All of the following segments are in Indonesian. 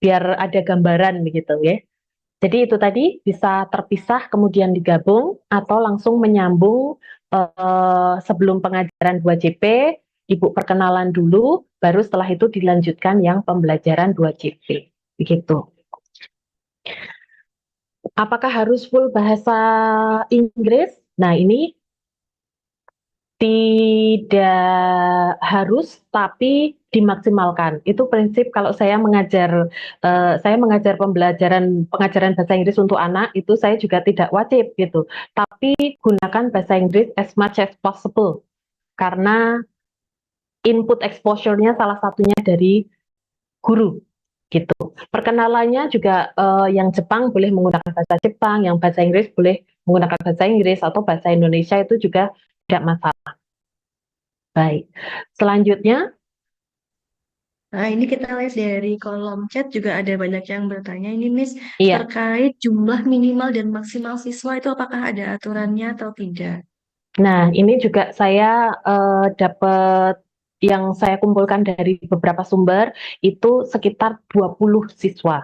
biar ada gambaran begitu ya. Jadi itu tadi bisa terpisah kemudian digabung atau langsung menyambung sebelum pengajaran 2JP, Ibu perkenalan dulu, baru setelah itu dilanjutkan yang pembelajaran 2JP. Begitu. Apakah harus full bahasa Inggris? Nah, ini tidak harus, tapi dimaksimalkan. Itu prinsip kalau saya mengajar pengajaran bahasa Inggris untuk anak, itu saya juga tidak wajib gitu. Tapi gunakan bahasa Inggris as much as possible, karena input exposure-nya salah satunya dari guru gitu. Perkenalannya juga yang Jepang boleh menggunakan bahasa Jepang, yang bahasa Inggris boleh menggunakan bahasa Inggris, atau bahasa Indonesia itu juga tidak masalah. Baik, selanjutnya. Nah, ini kita lihat dari kolom chat juga ada banyak yang bertanya ini Miss Iya, terkait jumlah minimal dan maksimal siswa itu apakah ada aturannya atau tidak? nah ini juga saya dapat yang saya kumpulkan dari beberapa sumber itu sekitar 20 siswa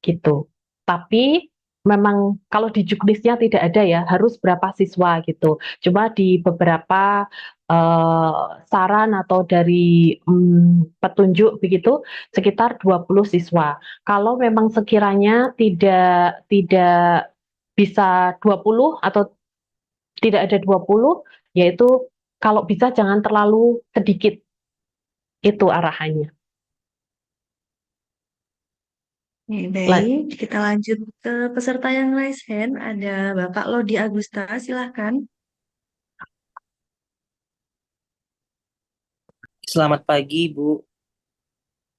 gitu. Tapi memang kalau di juknisnya tidak ada ya harus berapa siswa gitu. Cuma di beberapa saran atau dari petunjuk begitu sekitar 20 siswa. Kalau memang sekiranya tidak bisa 20 atau tidak ada 20, yaitu kalau bisa jangan terlalu sedikit, itu arahannya. Baik, kita lanjut ke peserta yang raise hand. Ada Bapak Lodi Agusta, silahkan. Selamat pagi, Bu.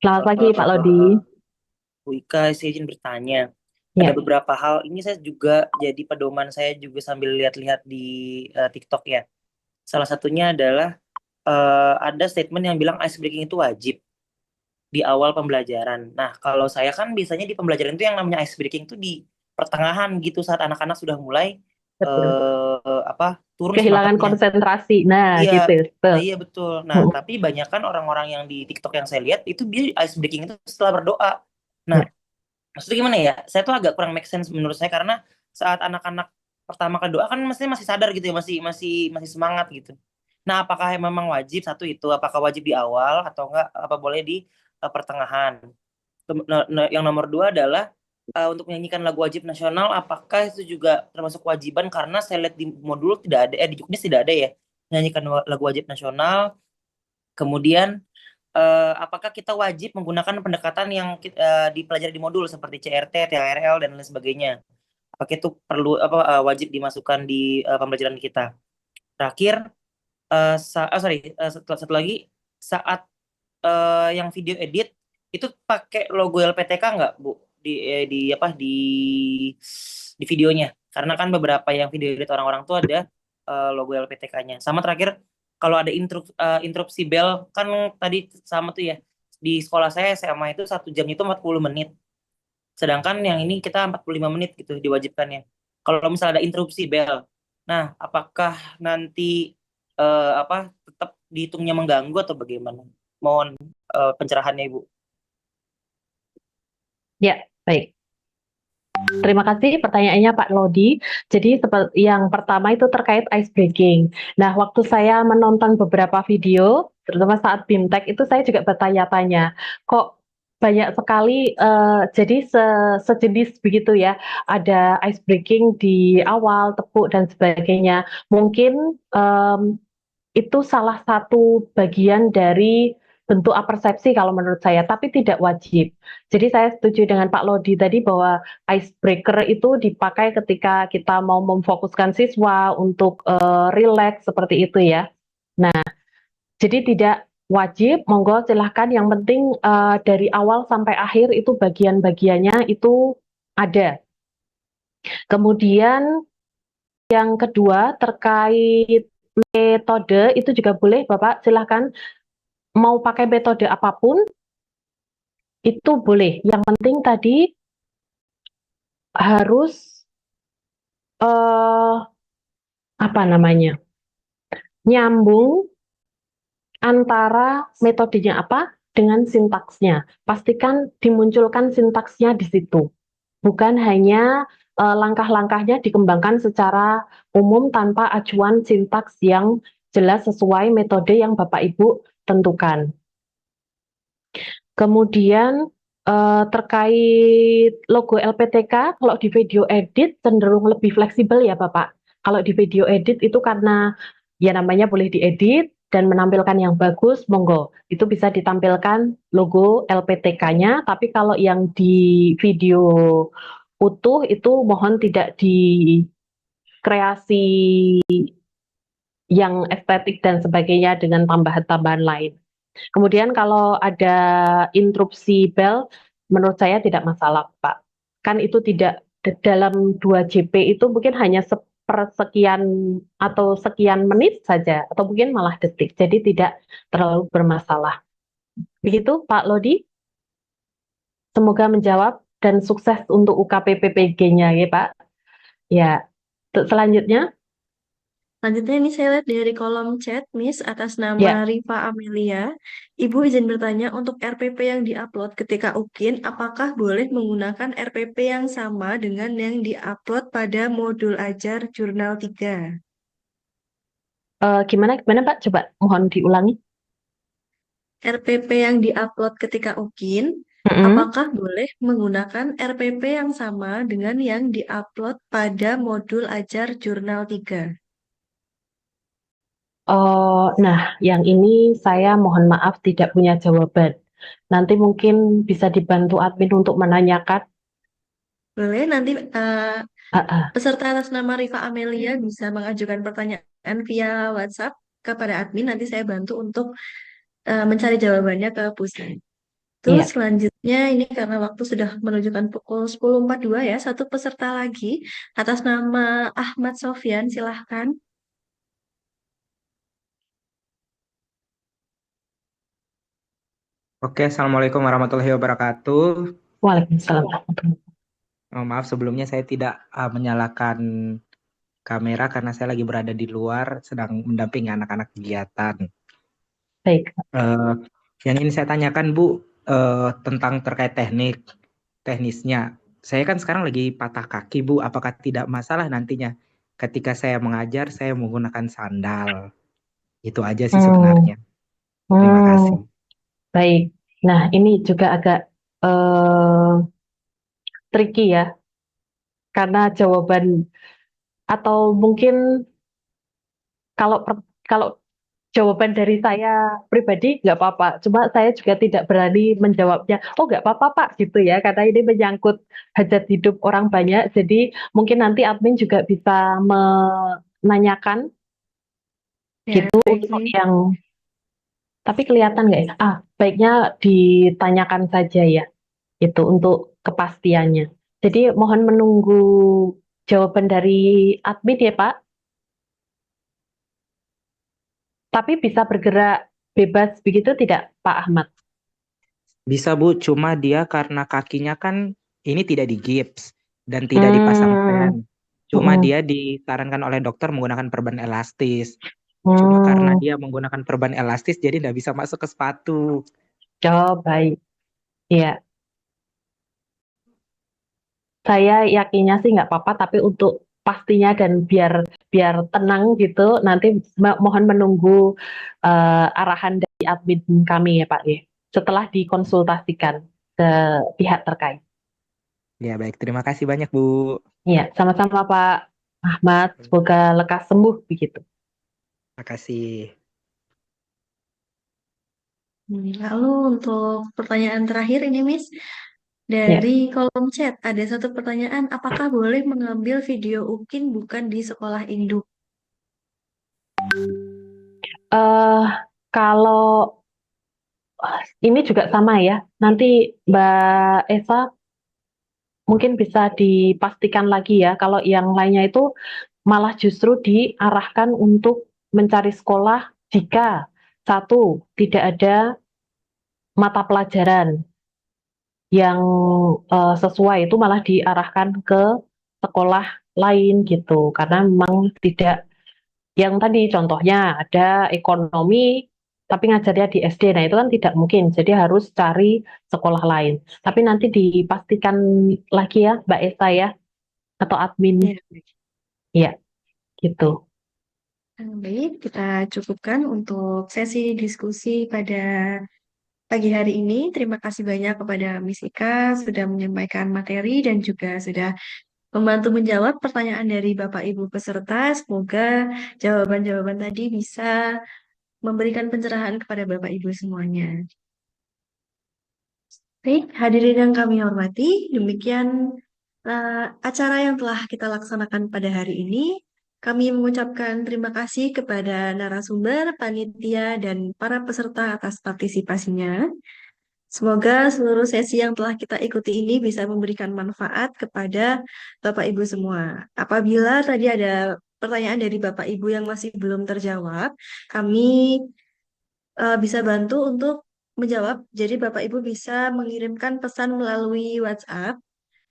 Selamat pagi Pak Lodi. Bu Ika, saya izin bertanya. Ada Ya, beberapa hal, ini saya juga jadi pedoman saya juga sambil lihat-lihat di TikTok ya. Salah satunya adalah ada statement yang bilang ice breaking itu wajib di awal pembelajaran. Nah, kalau saya kan biasanya di pembelajaran itu yang namanya ice breaking itu di pertengahan gitu saat anak-anak sudah mulai betul. turun Kehilangan semangatnya. konsentrasi. Nah, Iya, gitu. Betul. nah iya betul. Nah, tapi banyak kan orang-orang yang di TikTok yang saya lihat itu dia ice breaking itu setelah berdoa. Nah, Ya, maksudnya gimana ya? Saya tuh agak kurang make sense menurut saya karena saat anak-anak pertama kali doa kan mestinya masih sadar gitu ya, masih masih masih semangat gitu. Nah, apakah memang wajib satu itu? Apakah wajib di awal atau enggak? Apa boleh di pertengahan? Yang nomor dua adalah untuk menyanyikan lagu wajib nasional. Apakah itu juga termasuk kewajiban? Karena saya lihat di modul tidak ada, di Juknis tidak ada ya menyanyikan lagu wajib nasional. Kemudian apakah kita wajib menggunakan pendekatan yang dipelajari di modul seperti CRT, THRL dan lain sebagainya? Apakah itu perlu wajib dimasukkan di pembelajaran kita? Terakhir, satu lagi saat yang video edit itu pakai logo LPTK nggak, Bu? Di apa di videonya? Karena kan beberapa yang video edit orang-orang tuh ada logo LPTK-nya. Sama terakhir, kalau ada interupsi bel kan tadi sama tuh ya. Di sekolah saya SMA itu 1 jam itu 40 menit. Sedangkan yang ini kita 45 menit gitu diwajibkannya. Kalau misalnya ada interupsi bel, nah apakah nanti tetap dihitungnya mengganggu atau bagaimana? Mohon pencerahannya Ibu. ya, baik. Terima kasih pertanyaannya Pak Lodi. Jadi yang pertama itu terkait ice breaking. Nah, waktu saya menonton beberapa video, terutama saat BIMTEK itu saya juga bertanya-tanya, kok banyak sekali jadi sejenis begitu ya, ada ice breaking di awal, tepuk dan sebagainya. Mungkin itu salah satu bagian dari bentuk apersepsi kalau menurut saya, tapi tidak wajib. Jadi saya setuju dengan Pak Lodi tadi bahwa icebreaker itu dipakai ketika kita mau memfokuskan siswa untuk relax seperti itu ya. Nah, jadi tidak wajib, monggo silahkan. Yang penting dari awal sampai akhir itu bagian-bagiannya itu ada. Kemudian yang kedua terkait metode itu juga boleh Bapak silahkan mau pakai metode apapun itu boleh. Yang penting tadi harus eh, apa namanya nyambung antara metodenya apa dengan sintaksnya. Pastikan dimunculkan sintaksnya di situ. Bukan hanya langkah-langkahnya dikembangkan secara umum tanpa acuan sintaks yang jelas sesuai metode yang Bapak Ibu tentukan. Kemudian terkait logo LPTK, kalau di video edit cenderung lebih fleksibel ya Bapak. Kalau di video edit itu karena ya namanya boleh diedit dan menampilkan yang bagus, monggo. Itu bisa ditampilkan logo LPTK-nya, tapi kalau yang di video utuh itu mohon tidak dikreasi yang estetik dan sebagainya dengan tambahan-tambahan lain. Kemudian kalau ada interupsi bel, menurut saya tidak masalah, Pak. Kan itu tidak dalam 2 JP itu mungkin hanya sepersekian atau sekian menit saja, atau mungkin malah detik. Jadi tidak terlalu bermasalah. Begitu, Pak Lodi. Semoga menjawab dan sukses untuk UKPPPG-nya ya, Pak. Ya, selanjutnya, Selanjutnya ini saya lihat dari kolom chat, Miss, atas ya. nama Riva Amelia. Ibu izin bertanya, untuk RPP yang diupload ketika UKIN, apakah boleh menggunakan RPP yang sama dengan yang diupload pada modul ajar jurnal 3? Gimana Pak? Coba mohon diulangi. RPP yang diupload ketika UKIN, Mm-mm. apakah boleh menggunakan RPP yang sama dengan yang diupload pada modul ajar jurnal 3? Nah, yang ini saya mohon maaf tidak punya jawaban. Nanti mungkin bisa dibantu admin untuk menanyakan. Boleh, nanti Ah, ah, peserta atas nama Riva Amelia bisa mengajukan pertanyaan via WhatsApp kepada admin. Nanti saya bantu untuk mencari jawabannya ke Pusi. Terus iya. selanjutnya ini karena waktu sudah menunjukkan pukul 10.42 ya, satu peserta lagi atas nama Ahmad Sofyan, silahkan. Oke, Assalamualaikum warahmatullahi wabarakatuh. Waalaikumsalam warahmatullahi wabarakatuh. Maaf sebelumnya saya tidak menyalakan kamera karena saya lagi berada di luar sedang mendampingi anak-anak kegiatan. Baik. Eh, yang ini saya tanyakan Bu tentang terkait teknisnya. Saya kan sekarang lagi patah kaki Bu, apakah tidak masalah nantinya ketika saya mengajar saya menggunakan sandal? Itu aja sih Hmm, sebenarnya. Terima kasih. hmm, baik. Nah, ini juga agak eh, tricky ya, karena jawaban atau mungkin kalau jawaban dari saya pribadi nggak apa-apa. Cuma saya juga tidak berani menjawabnya. Oh nggak apa-apa Pak gitu ya, karena ini menyangkut hajat hidup orang banyak. Jadi mungkin nanti admin juga bisa menanyakan Ya, gitu baik. untuk yang. Tapi kelihatan nggak ya? Baiknya ditanyakan saja ya. Itu untuk kepastiannya. Jadi mohon menunggu jawaban dari admin ya Pak. Tapi bisa bergerak bebas begitu tidak Pak Ahmad? Bisa Bu, cuma dia karena kakinya kan ini tidak digips dan tidak dipasang pen. Hmm. Cuma Mm-mm. dia disarankan oleh dokter menggunakan perban elastis. Cuma karena Hmm. dia menggunakan perban elastis jadi tidak bisa masuk ke sepatu. Oh, baik. Ya, saya yakinnya sih nggak apa-apa, tapi untuk pastinya dan biar biar tenang gitu, nanti mohon menunggu arahan dari admin kami ya Pak ya, setelah dikonsultasikan ke pihak terkait. Ya baik, terima kasih banyak Bu. Ya, sama-sama Pak Ahmad, semoga lekas sembuh begitu. Terima kasih. Lalu untuk pertanyaan terakhir ini, Miss, Ya, dari kolom chat ada satu pertanyaan, apakah boleh mengambil video UKIN bukan di sekolah induk? eh kalau ini juga sama ya, nanti Mbak Esa mungkin bisa dipastikan lagi ya, kalau yang lainnya itu malah justru diarahkan untuk mencari sekolah jika satu tidak ada mata pelajaran yang sesuai itu malah diarahkan ke sekolah lain gitu, karena memang tidak yang tadi contohnya ada ekonomi tapi ngajarnya di SD. Nah, itu kan tidak mungkin. Jadi harus cari sekolah lain. Tapi nanti dipastikan lagi ya, Mbak Esa ya, atau admin. Ya, Iya, gitu. baik, kita cukupkan untuk sesi diskusi pada pagi hari ini. Terima kasih banyak kepada Miss Ika sudah menyampaikan materi dan juga sudah membantu menjawab pertanyaan dari Bapak Ibu peserta. Semoga jawaban-jawaban tadi bisa memberikan pencerahan kepada Bapak Ibu semuanya. Baik, hadirin yang kami hormati, demikian acara yang telah kita laksanakan pada hari ini. Kami mengucapkan terima kasih kepada narasumber, panitia, dan para peserta atas partisipasinya. Semoga seluruh sesi yang telah kita ikuti ini bisa memberikan manfaat kepada Bapak Ibu semua. Apabila tadi ada pertanyaan dari Bapak Ibu yang masih belum terjawab, kami bisa bantu untuk menjawab. Jadi Bapak Ibu bisa mengirimkan pesan melalui WhatsApp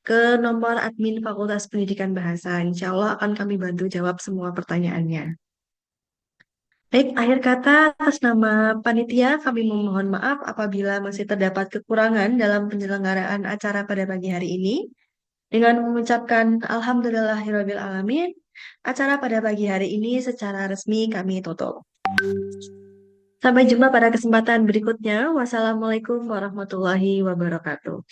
ke nomor admin Fakultas Pendidikan Bahasa. Insya Allah akan kami bantu jawab semua pertanyaannya. Baik, akhir kata atas nama panitia kami memohon maaf apabila masih terdapat kekurangan dalam penyelenggaraan acara pada pagi hari ini. Dengan mengucapkan Alhamdulillahirabbil alamin, acara pada pagi hari ini secara resmi kami tutup. Sampai jumpa pada kesempatan berikutnya. Wassalamualaikum warahmatullahi wabarakatuh.